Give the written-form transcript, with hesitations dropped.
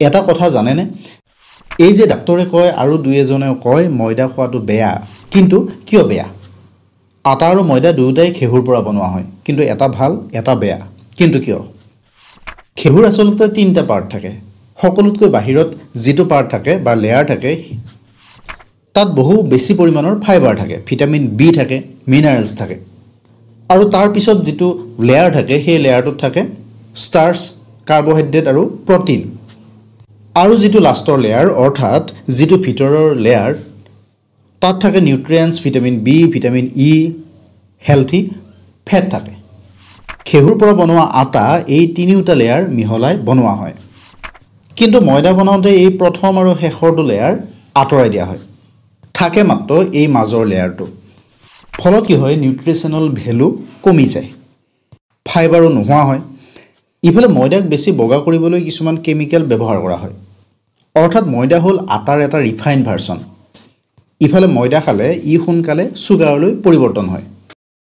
এটা কথা জানেনে, এই যে ডাক্তৰে কয় আৰু দুই এজনেও কয় ময়দা খোৱাটো বেয়া, কিন্তু কিয় বেয়া? আটা আৰু ময়দা দুয়োটাই ঘেঁহুৰ পৰা বনোৱা হয়, কিন্তু এটা ভাল এটা বেয়া, কিন্তু কিয়? ঘেঁহুৰ আচলতে 3টা পাৰ্ট থাকে। সকলোতকৈ বাহিৰত যিটো পাৰ্ট থাকে বা লেয়াৰ থাকে তাত বহু বেছি পৰিমাণৰ ফাইবাৰ থাকে, ভিটামিন বি থাকে, মিনাৰেলছ থাকে। আৰু তাৰ পিছত যিটো লেয়াৰ থাকে সেই লেয়াৰটোত থাকে ষ্টাৰ্চ, কাৰ্বহাইড্ৰেট আৰু প্ৰটিন। আৰু যিটো লাষ্টৰ লেয়াৰ অৰ্থাৎ যিটো ভিতৰৰ লেয়াৰ তাত থাকে nutrients, vitamin B, vitamin E, healthy fat থাকে। ঘেঁহুৰ পৰা বনোৱা আটা এই তিনিওটা লেয়াৰ মিহলাই বনোৱা হয়, কিন্তু ময়দা বনাওঁতে এই প্ৰথম আৰু শেষৰটো লেয়াৰ আঁতৰাই দিয়া হয়, থাকে মাত্ৰ এই মাজৰ লেয়াৰটো। ফলত কি হয়, নিউট্ৰিশ্যনেল ভেলু কমি যায়, ফাইবাৰো নোহোৱা হয়। ইফালে ময়দাক বেছি বগা কৰিবলৈ কিছুমান কেমিকেল ব্যৱহাৰ কৰা হয়, অৰ্থাৎ ময়দা হ'ল আটাৰ এটা ৰিফাইন ভাৰ্চন। ইফালে ময়দা খালে ই সোনকালে চুগাৰলৈ পৰিৱৰ্তন হয়।